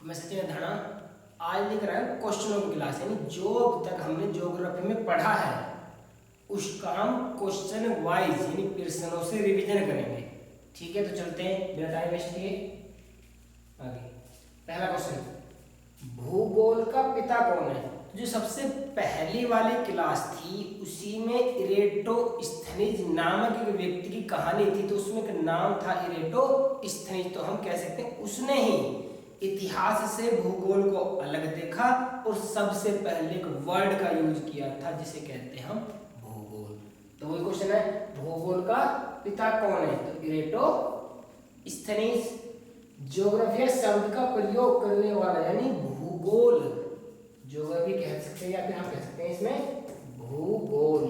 मैं सचिन धाना आज लिख रहा हूँ क्वेश्चनों की क्लास, यानी जो अब तक हमने ज्योग्राफी में पढ़ा है उसका हम क्वेश्चन वाइज यानी प्रश्नों से रिवीजन करेंगे। ठीक है, तो चलते हैं बिना टाइम वेस्ट किए आगे। पहला क्वेश्चन, भूगोल का पिता कौन है? जो सबसे पहली वाली क्लास थी उसी में इरेटोस्थनीज नामक एक व्यक्ति की कहानी थी, तो उसमें एक नाम था इरेटोस्थनीज। तो हम कह सकते हैं उसने ही इतिहास से भूगोल को अलग देखा और सबसे पहले एक वर्ड का यूज किया था जिसे कहते हैं हम भूगोल। तो वही क्वेश्चन है, भूगोल का पिता कौन है? तो इरेटोस्थनीज। ज्योग्राफी शब्द का प्रयोग करने वाला यानी भूगोल, ज्योग्राफी कह सकते हैं या फिर हम कह सकते हैं इसमें भूगोल।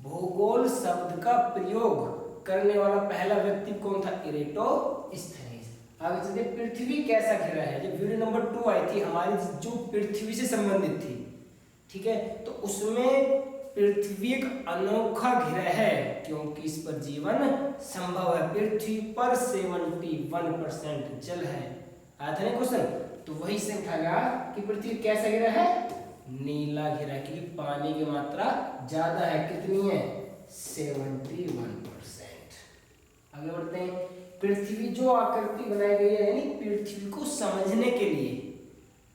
भूगोल शब्द का प्रयोग करने वाला पहला व्यक्ति कौन था? इरेटोस्थनीज। आगे चलते, पृथ्वी कैसा घिरा है? जब वीडियो नंबर 2 आई थी हमारी जो पृथ्वी से संबंधित थी, ठीक है, तो उसमें पृथ्वी एक अनोखा ग्रह है क्योंकि इस पर जीवन संभव है। पृथ्वी पर 71% जल है। आया था ना क्वेश्चन, तो वही से उठाया कि पृथ्वी कैसा ग्रह है? नीला ग्रह, क्योंकि पानी की मात्रा ज्यादा है। कितनी है? 71%। आगे बढ़ते हैं, पृथ्वी जो आकृति बनाई गई है यानी पृथ्वी को समझने के लिए,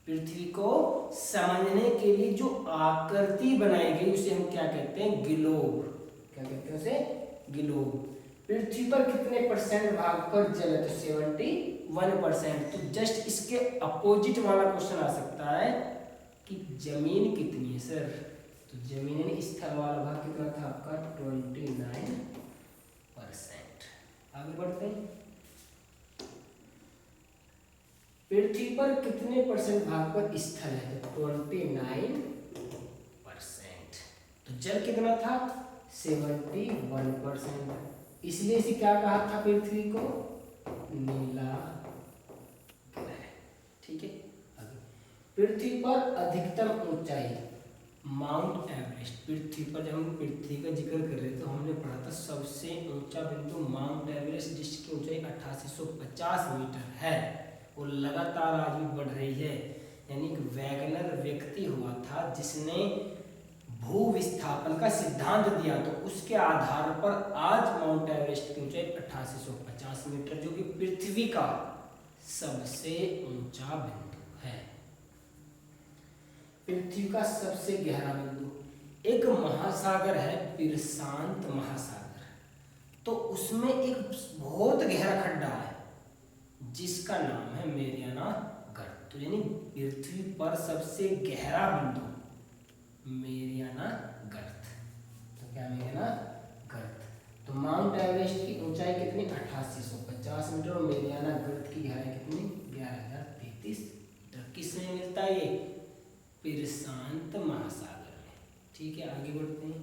पृथ्वी को समझने के लिए जो आकृति बनाई गई उसे हम क्या कहते हैं? ग्लोब। क्या कहते हैं उसे? ग्लोब। पृथ्वी पर कितने परसेंट भाग पर जल है? तो 71%। तो जस्ट इसके अपोजिट वाला क्वेश्चन आ सकता है कि जमीन कितनी है सर? तो जमीन यानी स्थल वाला भाग कितना था आपका? 29%। आगे बढ़ते हैं, पृथ्वी पर कितने परसेंट भाग पर स्थल है? तो 29%। तो जल कितना था? 71%। इसलिए इसे क्या कहा था? पृथ्वी को नीला ग्रह। ठीक है, आगे, पृथ्वी पर अधिकतम ऊंचाई माउंट एवरेस्ट। पृथ्वी पर जब हम पृथ्वी का जिक्र कर रहे थे तो हमने पढ़ा था सबसे ऊंचा बिंदु माउंट एवरेस्ट जिसकी ऊंचाई 8850 मीटर है और लगातार आज भी बढ़ रही है। यानी एक वैगनर व्यक्ति हुआ था जिसने भू विस्थापन का सिद्धांत दिया, तो उसके आधार पर आज माउंट एवरेस्ट की ऊंचाई 8850 मीटर जो कि पृथ्वी का सबसे ऊंचा बिंदु है। पृथ्वी का सबसे गहरा बिंदु, एक महासागर है प्रशांत महासागर, तो उसमें एक बहुत गहरा खड्डा है जिसका नाम है मेरियाना गर्त। तो यानी पृथ्वी पर सबसे गहरा बिंदु मेरियाना गर्त। तो क्या मेरियाना गर्त? तो माउंट एवरेस्ट की ऊंचाई कितनी? 8850 मीटर और मेरियाना गर्त की गहराई कितनी? 11033 मीटर। किसमें मिलता है ये? प्रशांत महासागर में। ठीक है, आगे बढ़ते हैं,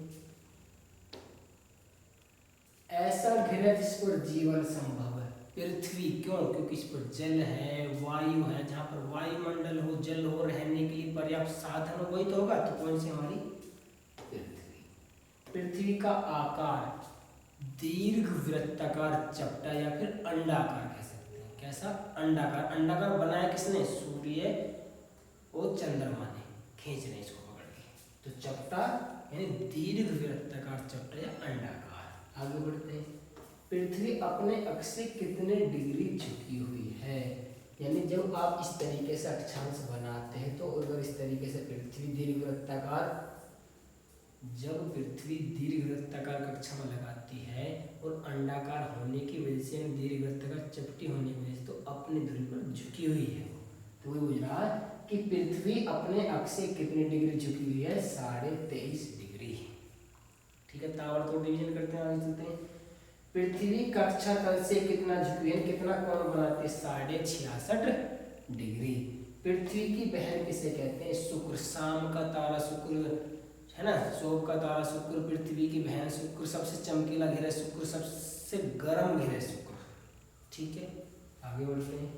ऐसा ग्रह जिस पर जीवन संभव है। पृथ्वी क्यों? क्योंकि इस पर जल है, वायु है, जहां पर वायुमंडल हो, जल हो, रहने के लिए पर्याप्त साधन हो, वही तो होगा। तो कौन सी? हमारी पृथ्वी। पृथ्वी का आकार दीर्घ वृत्ताकार, चपटा या फिर अंडाकार कह सकते हैं। कैसा? अंडाकार। अंडाकार बनाया किसने? सूर्य और चंद्रमा ने खींच रहे इसको पकड़ के। तो चपटा यानी दीर्घ वृत्ताकार, चपटा या अंडाकार। आगे बढ़ते हैं, पृथ्वी अपने अक्ष से कितने डिग्री झुकी हुई है? यानी जब आप इस तरीके से अक्षांश बनाते हैं तो अगर इस तरीके से पृथ्वी दीर्घ वृत्ताकार, जब पृथ्वी दीर्घ वृत्ताकार कक्षा में लगाती है और अंडाकार होने की वजह से दीर्घ वृत्ताकार चपटी होने की वजह से तो अपनी धुरी पर झुकी हुई है। तो वही बुझ रहा है कि पृथ्वी अपने अक्ष से कितनी डिग्री झुकी हुई है? 23.5 डिग्री। ठीक है, ताबड़तोड़ डिवीजन करते हैं, आगे चलते हैं, पृथ्वी कक्षा तल से कितना झुकी है? कितना कोण बनाती है? 66.5 डिग्री। पृथ्वी की बहन किसे कहते हैं? शुक्र। शाम का तारा शुक्र है ना, शोभ का तारा शुक्र, पृथ्वी की बहन शुक्र, सबसे चमकीला ग्रह शुक्र, सबसे गर्म ग्रह शुक्र। ठीक है, आगे बढ़ते हैं,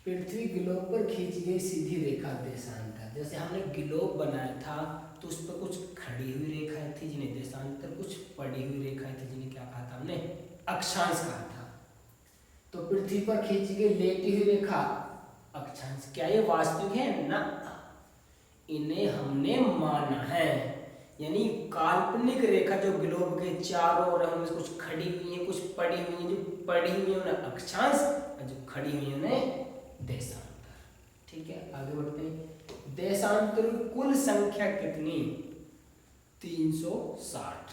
पृथ्वी ग्लोब पर खींची गई सीधी रेखा देशांतर। जैसे हमने ग्लोब बनाया था तो उस पर कुछ खड़ी हुई रेखाएं थी जिन्हें देशांतर, कुछ पड़ी हुई रेखाएं थी जिन्हें क्या कहा था हमने? अक्षांश कहा था। तो पृथ्वी पर खींची गई लेटी हुई रेखा अक्षांश, क्या ये वास्तविक है ना, इन्हें हमने माना है। यानी काल्पनिक रेखा जो ग्लोब के चारों ओर है, उनमें कुछ खड़ी हुई है, कुछ पड़ी हुई है, जो पड़ी हुई है उन्हें अक्षांश और जो खड़ी हुई है उन्हें देशांतर। ठीक है, आगे बढ़ते हैं। देशांतर की कुल संख्या कितनी? 360।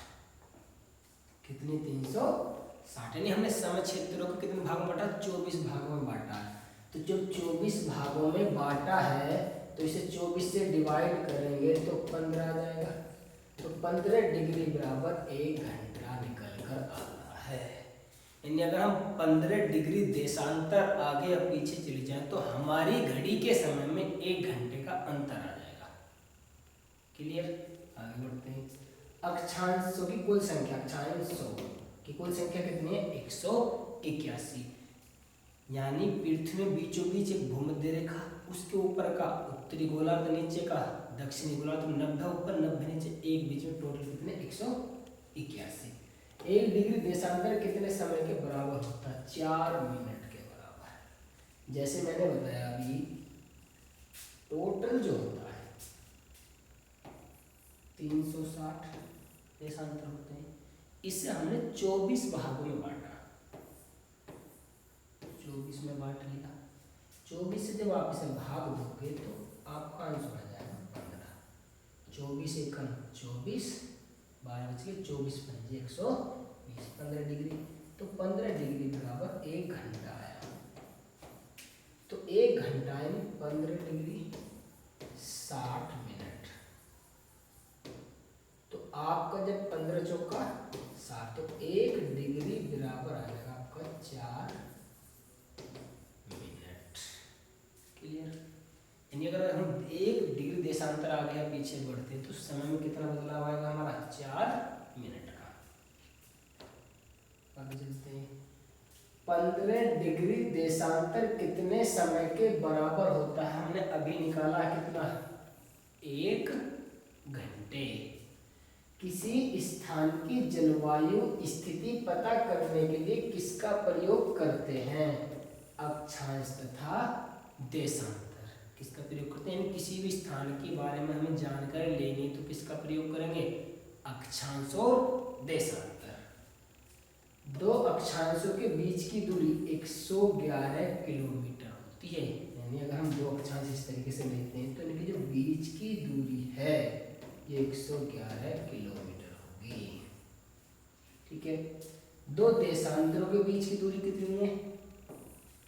कितनी? 360। यानी हमने सम क्षेत्रों को कितने भागों में बांटा? 24 भागों में बांटा है। तो जब 24 भागों में बांटा है तो इसे 24 से डिवाइड करेंगे तो 15 आ जाएगा। तो 15 डिग्री बराबर 1 घंटा निकल कर आ रहा है। यानी अगर हम 15 डिग्री देशांतर आगे या पीछे चले जाएं तो हमारी घड़ी के समय में 1 घंटे का अंतर आ जाएगा। क्लियर? आगे बढ़ते हैं। अक्षांशों की कुल संख्या, अक्षांशों की कुल संख्या कितनी है? 181। यानी पृथ्वी में बीचों बीच एक भूमध्य रेखा, उसके ऊपर का उत्तरी गोलार्ध, नीचे का दक्षिणी गोलार्ध, 90 ऊपर 90 नीचे, एक बीच में टोटल कितने? 181। 1 डिग्री देशांतर कितने समय के बराबर होता है? 4 मिनट के बराबर। जैसे मैंने बताया अभी, टोटल जो होता है 360 देशांतर होते हैं, इसे हमने 24 भागों में बांटा। 24 में बांट लिया। 24 से जब आप इसे भाग दोगे तो आपका आंसर आ जाएगा 15। 24 एकम 24, 12 बच गए, 24 पंजे 120, 15 डिग्री। तो 15 डिग्री बराबर 1 घंटा आया। तो 1 घंटा यानी 15 डिग्री 60 मिनट। तो आपका जब 15 चौका 60, तो 1 डिग्री बराबर आ जाएगा आपका 4 मिनट। क्लियर? यानी अगर हम 1 डिग्री देशांतर आगे या पीछे बढ़ते हैं तो समय में कितना बदलाव आएगा हमारा? 4 मिनट का। आगे चलते हैं। 15 डिग्री देशांतर कितने समय के बराबर होता है? हमने अभी निकाला कितना? 1 घंटे। किसी स्थान की जलवायु स्थिति पता करने के लिए किसका प्रयोग करते हैं? अक्षांश तथा देशांतर। किसका प्रयोग करते हैं? किसी भी स्थान के बारे में हमें जानकारी लेनी तो किसका प्रयोग करेंगे? अक्षांश और देशांतर। दो अक्षांशों के बीच की दूरी 111 किलोमीटर होती है। यानी अगर हम दो अक्षांश इस तरीके से लेते हैं तो इनकी जो बीच की दूरी है ये 111 किलोमीटर होगी। ठीक है। दो देशांतरों के बीच की दूरी कितनी है?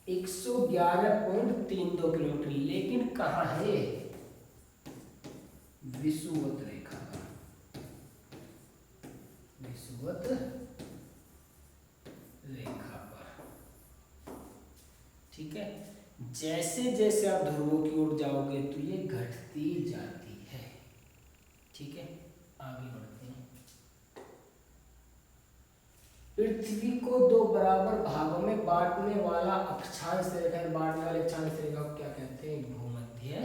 111.32 किलोमीटर। लेकिन कहाँ है? विषुवत रेखा पर। विषुवत रेखा पर। ठीक है। जैसे जैसे आप ध्रुवों की ओर जाओगे तो ये घटती जाती है। ठीक है, आगे बढ़ते हैं। पृथ्वी को दो बराबर भागों में बांटने वाला अक्षांश रेखा, बांटने वाले अक्षांश रेखा को क्या कहते हैं? भूमध्य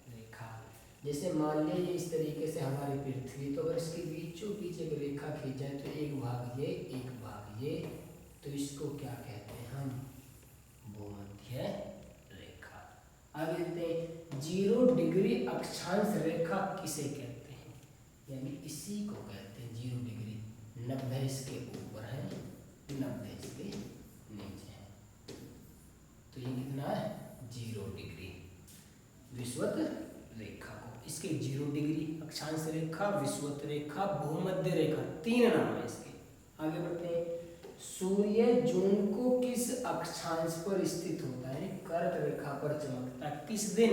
रेखा। जैसे मान लीजिए इस तरीके से हमारी पृथ्वी, तो अगर इसके बीचों बीच एक रेखा खींचा है तो एक भाग ये, एक भाग ये, तो इसको क्या कहते हैं हम? भूमध्य रेखा। आगे देखते हैं। 0 डिग्री अक्षांश रेखा किसे कहते हैं? यानी इसी को कहते हैं 0 डिग्री। 90 इसके ऊपर है, 90 इसके नीचे है, तो ये कितना है? 0 डिग्री विषुवत रेखा को। इसके 0 डिग्री अक्षांश रेखा, विषुवत रेखा, भूमध्य रेखा, 3 नाम है इसके। आगे बढ़ते हैं। सूर्य जून को किस अक्षांश पर स्थित होता है? कर्क रेखा पर चमकता है। किस दिन?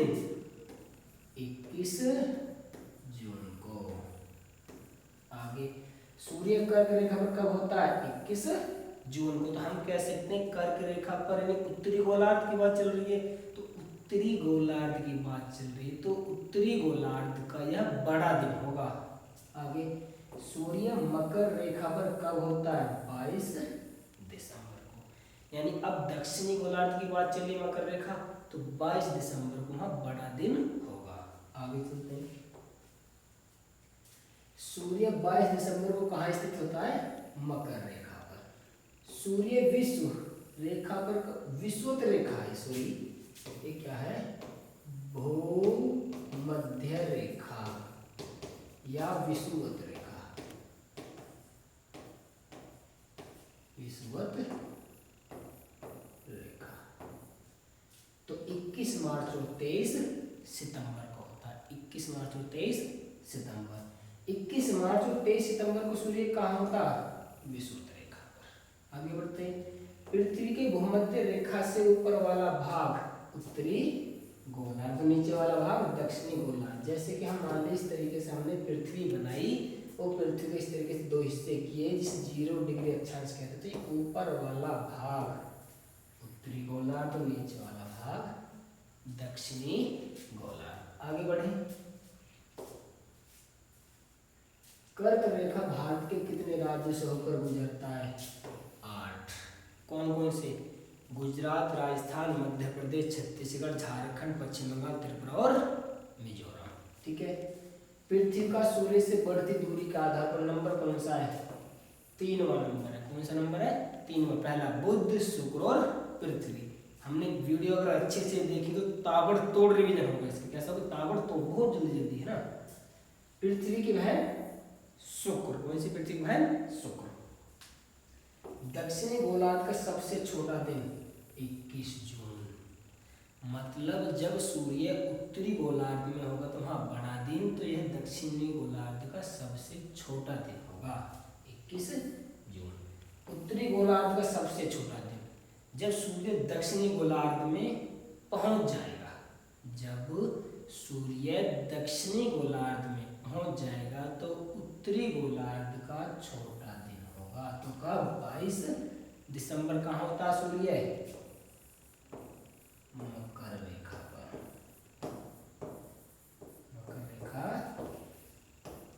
21 जून को। आगे, सूर्य कर्क रेखा पर कब होता है? 21 जून को। तो हम कह सकते हैं कर्क रेखा पर, यानी उत्तरी गोलार्ध की बात चल रही है, तो उत्तरी गोलार्ध की बात चल रही है, तो उत्तरी गोलार्ध का यह बड़ा दिन होगा। आगे, सूर्य मकर रेखा पर कब होता है? 22 दिसंबर को। यानी अब दक्षिणी गोलार्ध की बात चल रही है, मकर रेखा, तो 22 दिसंबर को वहां बड़ा दिन होगा। आगे चलते हैं। सूर्य 22 दिसंबर को कहाँ स्थित होता है? मकर रेखा पर। सूर्य विश्व रेखा पर विषुवत रेखा है, सॉरी ये क्या है, भूमध्य रेखा या विषुवत रेखा, विषुवत रेखा। तो 21 मार्च और 23 सितंबर को होता है, 21 मार्च और 23 सितंबर। 21 मार्च और 23 सितंबर को सूर्य कहाँ होता है, विषुवत रेखा पर। आगे बढ़ते हैं। पृथ्वी के भूमध्य रेखा से ऊपर वाला भाग उत्तरी गोलार्ध, नीचे वाला भाग दक्षिणी गोलार्ध। जैसे कि हम मान ली इस तरीके से हमने पृथ्वी बनाई और पृथ्वी को इस तरीके से दो हिस्से किए जिसे 0 डिग्री अक्षांश कहते थे। ऊपर वाला भाग उत्तरी गोलार्ध और नीचे वाला भाग दक्षिणी गोलार्ध। आगे बढ़े। कर्क रेखा भारत के कितने राज्यों से होकर गुजरता है, 8। कौन कौन से, गुजरात, राजस्थान, मध्य प्रदेश, छत्तीसगढ़, झारखंड, पश्चिम बंगाल, त्रिपुरा और मिजोरम। ठीक है। पृथ्वी का सूर्य से बढ़ती दूरी के आधार पर नंबर कौन सा है, 3वां नंबर है। कौन सा नंबर है, 3वां। पहला बुध, शुक्र और पृथ्वी। हमने वीडियो अगर अच्छे से देखी तो ताबड़तोड़ रिवीजन होगा इसका। कैसा होगा, ताबड़तोड़, बहुत जल्दी जल्दी है ना। पृथ्वी की बहन शुक्र। कौन सी पृथ्वी की बहन, शुक्र। दक्षिणी गोलार्ध का सबसे छोटा दिन 21 जून। मतलब जब सूर्य उत्तरी गोलार्ध में होगा तो वहां बड़ा दिन, तो यह दक्षिणी गोलार्ध का सबसे छोटा दिन होगा 21 जून। उत्तरी गोलार्ध का सबसे छोटा दिन जब सूर्य दक्षिणी गोलार्ध में पहुंच जाएगा। जब सूर्य दक्षिणी गोलार्ध में पहुंच जाएगा तो उत्तरी गोलार्ध का छोटा दिन होगा। तो कब, 22 दिसंबर कहाँ होता सूर्य, मकर रेखा पर, मकर रेखा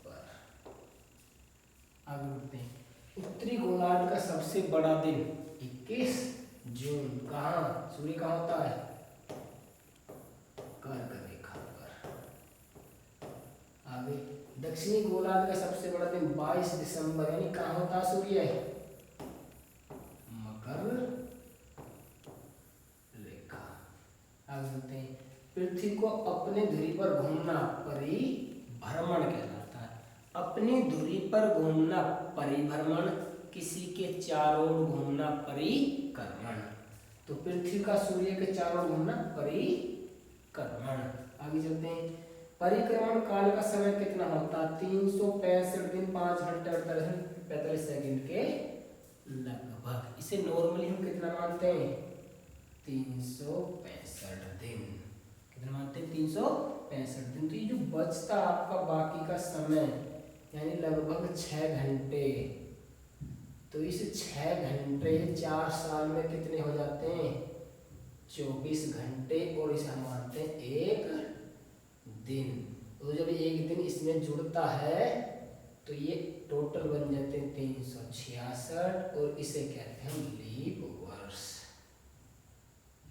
पर। आगे बढ़ते हैं। उत्तरी गोलार्ध का सबसे बड़ा दिन 21 जून। कहाँ, सूर्य कहाँ होता है, कर्क रेखा पर। आगे, दक्षिणी गोलार्ध का सबसे बड़ा दिन 22 दिसंबर, यानी कहाँ होता सूर्य, मकर रेखा। आगे बढ़ते हैं। पृथ्वी को अपने धुरी पर घूमना परिभ्रमण कहलाता है। अपनी धुरी पर घूमना परिभ्रमण, किसी के चारों ओर घूमना परिक्रमण। तो पृथ्वी का सूर्य के चारों ओर घूमना परिक्रमण। आगे चलते हैं। परिक्रमण काल का समय कितना होता है, 365 दिन 5 घंटे 45 सेकंड के लगभग। इसे नॉर्मली हम कितना मानते हैं, 365 दिन। कितना मानते हैं, 365 दिन। तो ये जो बचता आपका बाकी का समय यानी लगभग 6 घंटे, तो इस 6 घंटे 4 साल में कितने हो जाते हैं, 24 घंटे। और इसे हम मानते हैं 1 दिन। तो जब एक दिन इसमें जुड़ता है तो ये टोटल बन जाते हैं 366, और इसे कहते हैं लीप वर्ष,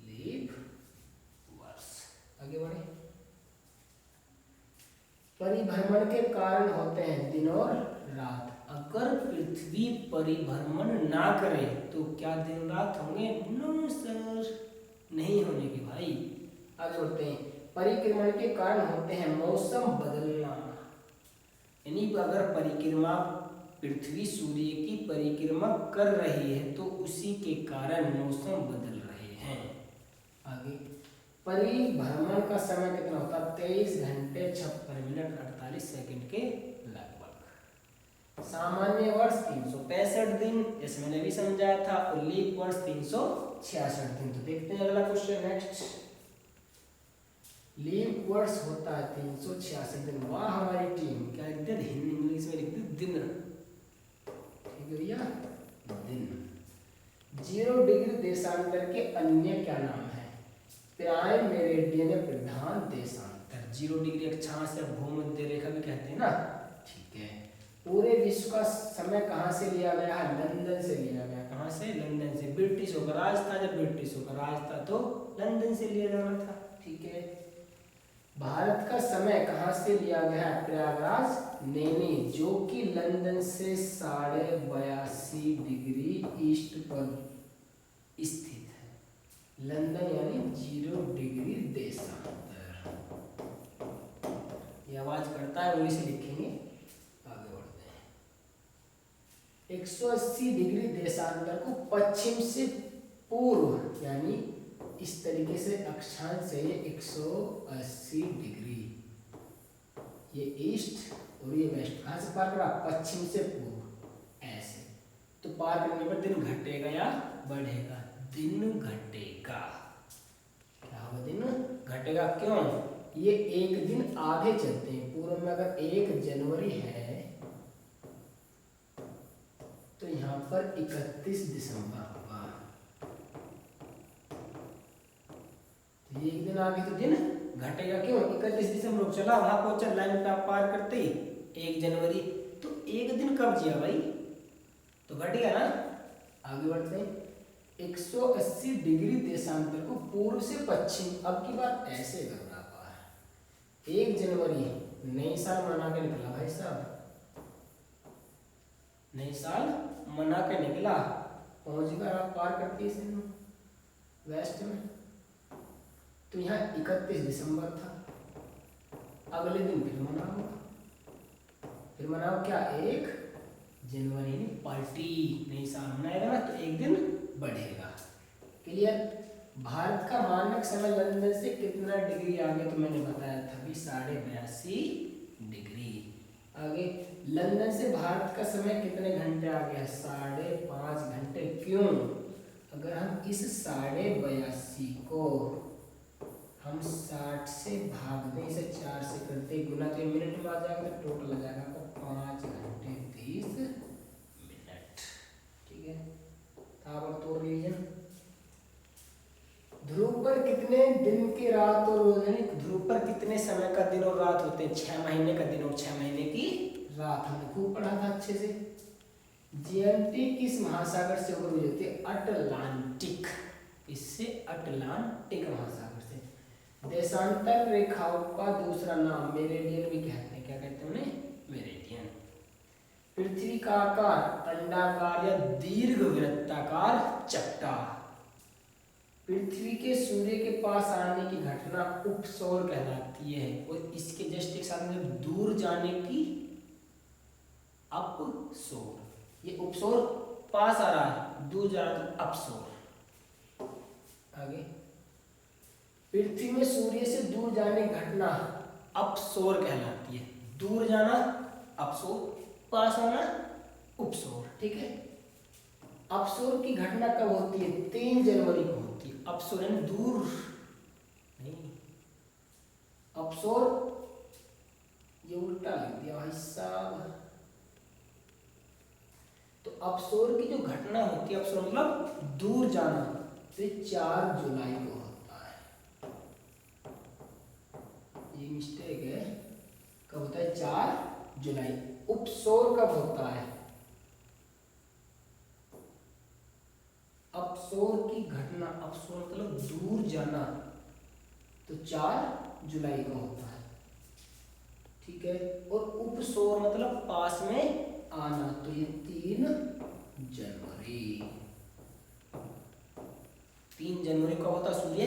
लीप वर्ष। आगे बढ़े। परिभ्रमण के कारण होते हैं दिन और रात। अगर पृथ्वी परिभ्रमण ना करे तो क्या दिन रात होंगे, नो सर, नहीं होने के भाई। आगे बढ़ते हैं। परिक्रमण के कारण होते हैं मौसम बदलना, यानी अगर परिक्रमा, पृथ्वी सूर्य की परिक्रमा कर रही है तो उसी के कारण मौसम बदल रहे हैं। आगे, परिभ्रमण का समय कितना होता है, 23 घंटे 56 मिनट 48 सेकंड के लगभग। सामान्य वर्ष 365 दिन, जैसे मैंने भी समझाया था, और लीप वर्ष 366 दिन। तो देखते हैं अगला क्वेश्चन नेक्स्ट। लीप वर्ष होता है 366 दिन। वाह हमारी टीम, क्या लिखते हैं, हिंदी इंग्लिश में लिखते हैं दिन। ठीक है भैया, दिन। 0 डिग्री देशांतर के अन्य क्या नाम है, प्राइम मेरिडियन, प्रधान देशांतर। 0 डिग्री अक्षांश या भूमध्य रेखा भी कहते हैं ना। ठीक है। पूरे विश्व का समय कहाँ से लिया गया है, लंदन से लिया गया। कहाँ से, लंदन से। ब्रिटिशों का राज था, जब ब्रिटिशों का राज था तो लंदन से लिया जाना था। ठीक है। भारत का समय कहाँ से लिया गया है, प्रयागराज, नैनी, जो कि लंदन से 82.5 डिग्री ईस्ट पर स्थित लंदन यानी 0 डिग्री देशांतर। ये आवाज करता है, वही से लिखेंगे। आगे बढ़ते हैं। 180 डिग्री देशांतर को पश्चिम से पूर्व यानी इस तरीके से अक्षांश है, ये 180 डिग्री, ये ईस्ट और ये वेस्ट। कहाँ से पार करा? पश्चिम से पूर्व, ऐसे। तो पार करने पर दिन घटेगा या बढ़ेगा? दिन घटेगा। क्या होगा? दिन घटेगा। क्यों? ये एक दिन आगे चलते हैं। पूर्व में अगर 1 जनवरी है तो यहाँ पर 31 दिसंबर होगा। तो ये एक दिन आगे तो दिन घटेगा। क्यों? 31 दिसंबर चला, वहां पहुंचा, लाइन पे आप पार करते ही 1 जनवरी, तो एक दिन कब जिया भाई? तो घट गया ना। आगे बढ़ते हैं। 180 डिग्री देशांतर को पूर्व से पश्चिम, अब की बात ऐसे करना। 1 जनवरी नई साल मना के निकला भाई साहब, नई साल मना के निकला, पहुंच गया, आप पार करती है वेस्ट में। तो यहाँ 31 दिसंबर था, अगले दिन फिर मनाओ, फिर मनाओ क्या? 1 जनवरी पार्टी, नई साल मनाएगा ना, तो एक दिन बढ़ेगा। क्लियर? भारत का मानक समय लंदन से कितना डिग्री आगे? तो मैंने बताया था भी 82.5 डिग्री आगे। लंदन से भारत का समय कितने घंटे आगे है? 5.5 घंटे। क्यों? अगर हम इस 82.5 को हम 60 से भाग दें, इसे 4 से करते गुना, तो मिनट में आ जाएगा, तो टोटल आ जाएगा आपको 5 घंटे 30 मिनट। ठीक है, ताबड़तोड़ रिवीजन। ध्रुव पर कितने दिन की रात और रोज, यानी ध्रुव पर कितने समय का दिन और रात होते हैं? 6 महीने का दिन और 6 महीने की रात। हमने खूब पढ़ा था अच्छे से। जीएमटी किस महासागर से होकर गुजरती है? अटलांटिक। इससे अटलांटिक महासागर से। देशांतर रेखाओं का दूसरा नाम मेरिडियन भी कहते हैं। क्या कहते हैं उन्हें? मेरिडियन। पृथ्वी का आकार अंडाकार या दीर्घवृत्ताकार चपटा। पृथ्वी के सूर्य के पास आने की घटना उपसौर कहलाती है, और इसके जस्ट एक साथ में दूर जाने की अपसौर। ये उपसौर पास आ रहा है, दूर जा रहा है तो अपसौर। आगे, पृथ्वी में सूर्य से दूर जाने की घटना अपसौर कहलाती है। दूर जाना अपसौर, पास आना उपसौर। ठीक है, अपसौर की घटना कब होती है? 3 जनवरी को होती है। अपसौर यानी दूर नहीं, अपसौर ये उल्टा लिख दिया भाई साहब। तो अपसौर की जो घटना होती है, अपसौर मतलब दूर जाना, तो 4 जुलाई को होता है। ये मिस्टेक है। कब होता है? 4 जुलाई। उपसौर कब होता है? अपसौर की घटना, अपसौर मतलब दूर जाना, तो 4 जुलाई को होता है। ठीक है, और उपसौर मतलब पास में आना, तो ये 3 जनवरी। 3 जनवरी कब होता है? सूर्य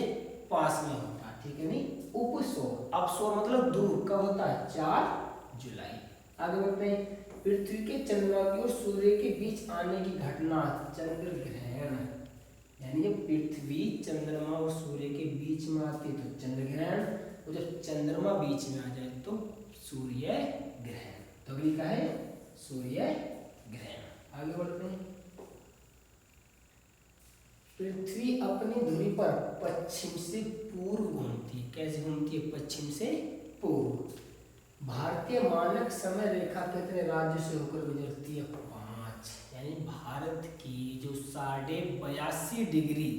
पास में होता है। ठीक है, नहीं उपसौर। अपसौर मतलब दूर, कब होता है? 4 जुलाई। आगे बढ़ते हैं। पृथ्वी के चंद्रमा की और सूर्य के बीच आने की घटना चंद्र ग्रहण, यानी जब पृथ्वी चंद्रमा और सूर्य के बीच में आती है तो चंद्र ग्रहण, और जब चंद्रमा बीच में आ जाए तो सूर्य ग्रहण। तो अगली का है सूर्य ग्रहण। आगे बढ़ते हैं। पृथ्वी अपनी धुरी पर पश्चिम से पूर्व घूमती है। कैसे घूमती है? पश्चिम से पूर्व। भारतीय मानक समय रेखा कितने राज्यों से होकर गुजरती है? 5। यानी भारत की जो 82.5 डिग्री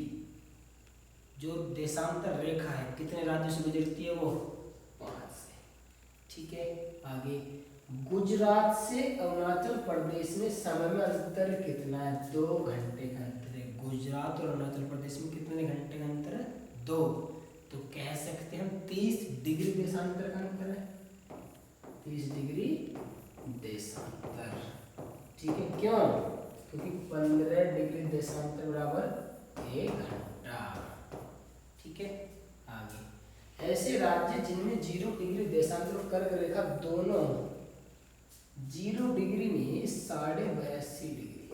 जो देशांतर रेखा है, कितने राज्यों से गुजरती है? वो 5 से। ठीक है, आगे। गुजरात से अरुणाचल प्रदेश में समय में अंतर कितना है? 2 घंटे का अंतर है। गुजरात और अरुणाचल प्रदेश में कितने घंटे का अंतर है? 2। तो कह सकते हैं हम 30 डिग्री देशांतर का अंतर है। 30 डिग्री देशांतर। ठीक है, क्यों? क्योंकि 15 डिग्री देशांतर बराबर 1 घंटा। ठीक है। आगे, ऐसे राज्य जिनमें 0 डिग्री देशांतर और कर्क रेखा दोनों 0 डिग्री में 82.5 डिग्री,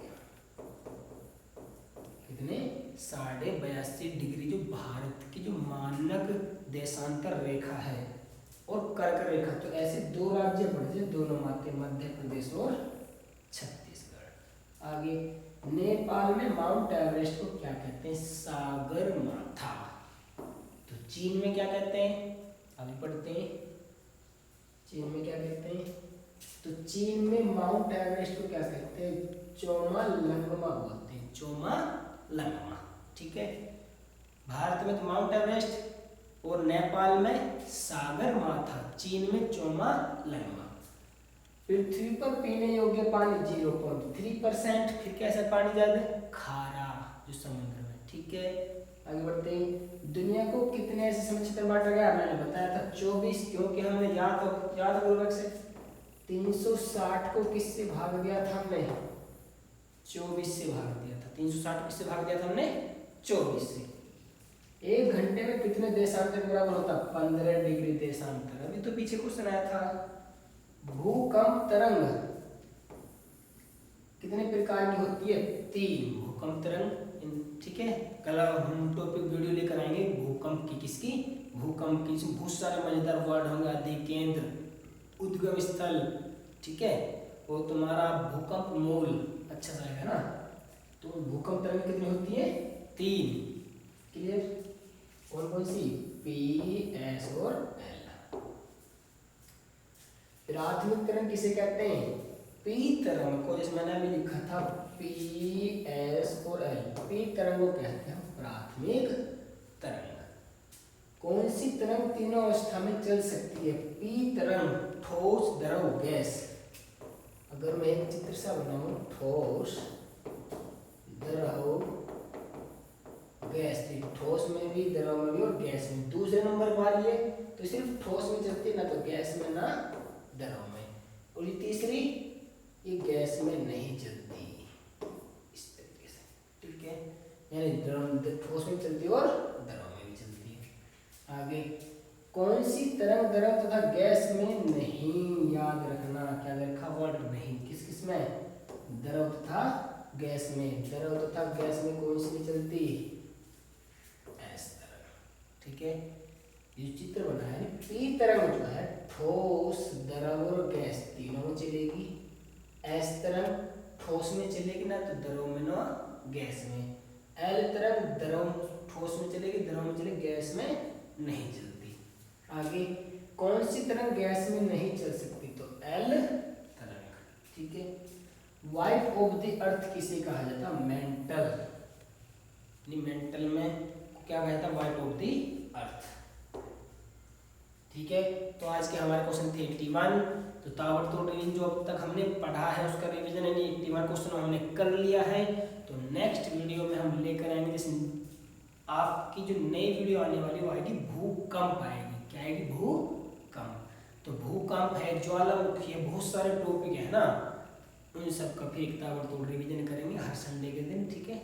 कितने 82.5 डिग्री जो भारत की जो मानक देशांतर रेखा है और कर्क रेखा, तो ऐसे 2 राज्य पड़ते हैं दोनों माते, मध्य प्रदेश और छत्तीसगढ़। आगे, नेपाल में माउंट एवरेस्ट को क्या कहते हैं? सागर माथा। तो चीन में क्या कहते हैं? अभी पढ़ते हैं, चीन में क्या कहते हैं? तो चीन में माउंट एवरेस्ट को क्या कहते हैं? चोमालंगमा बोलते हैं, चोमालंगमा, ठीक है। भारत में तो माउंट एवरेस्ट और नेपाल में सागर माथा, चीन में चोमालंगमा। पृथ्वी पर पीने योग्य पानी 0.3%, फिर कैसा पानी ज्यादा? खारा, जो समुद्र में, ठीक है। आगे बढ़ते हैं, दुनिया को कितने ऐसे समय क्षेत्र बांटा गया? मैंने बताया था 24, क्योंकि हमने याद पूर्वक से 360 को किससे भाग दिया था? हमने 24 से भाग दिया था। 360 को किससे भाग दिया था हमने? 24 से। 1 घंटे में कितने देशांतर बराबर होता? 15 डिग्री देशांतर। अभी तो पीछे क्वेश्चन आया था। भूकंप तरंग कितने प्रकार की होती है? 3 भूकंप तरंग, ठीक है। कल हम टॉपिक वीडियो लेकर आएंगे भूकंप की, किसकी? भूकंप की। बहुत सारे मजेदार वर्ड होंगे, आदि केंद्र, उद्गम स्थल, ठीक है। वो तुम्हारा भूकंप मूल, अच्छा सा है ना। तो भूकंप तरंग कितनी होती है? 3, क्लियर। कौन कौन सी? पी, एस और एल। प्राथमिक तरंग किसे कहते हैं? पी तरंग को, जैसे मैंने अभी लिखा था पी, एस और एल, पी तरंग को कहते हैं प्राथमिक तरंग। कौन सी तरंग तीनों अवस्था में चल सकती है? पी तरंग, ठोस, द्रव, गैस। अगर मैं एक चित्र सा बनाऊं, ठोस, द्रव, गैस, ठोस में भी, द्रव में भी और गैस में। दूसरे नंबर पर ये तो सिर्फ ठोस में चलती है, ना तो गैस में ना द्रव में। और ये तीसरी, ये गैस में नहीं चलती, इस तरीके से, ठीक है। यानी ठोस में चलती है और द्रव में भी चलती है। आगे, कौन सी तरंग द्रव तथा गैस में नहीं? याद रखना, क्या लिखा? वर्ड नहीं। किस किस में? द्रव तथा गैस में। द्रव तथा गैस में कौन सी नहीं चलती? एस तरंग, ठीक है। ये चित्र बना है, पी तरंग जो है ठोस, द्रव और गैस तीनों में चलेगी। एस तरंग ठोस में चलेगी ना, तो द्रव में ना गैस में। एल तरंग द्रव, ठोस में चलेगी, द्रव में चलेगी, गैस में नहीं चलती। आगे, कौन सी तरंग गैस में नहीं चल सकती? तो एल तरंग, ठीक है। वाइफ ऑफ द अर्थ किसे कहा जाता? मेंटल, मेंटल में क्या कहा जाता? वाइफ ऑफ द अर्थ, ठीक है। तो आज के हमारे क्वेश्चन थे 81। तो ताबड़तोड़ रिवीजन जो अब तक हमने पढ़ा है उसका रिवीजन यानी 81 क्वेश्चन हमने कर लिया है। तो नेक्स्ट वीडियो में हम लेकर आएंगे, जैसे आपकी जो नई वीडियो आने वाली वो आएगी भूकंप आएगी। क्या आएगी? भूकंप। तो भूकंप है, ज्वालामुखी है, बहुत सारे टॉपिक है ना, उन सब का फिर ताबड़तोड़ रिवीजन करेंगे हर संडे के दिन, ठीक है।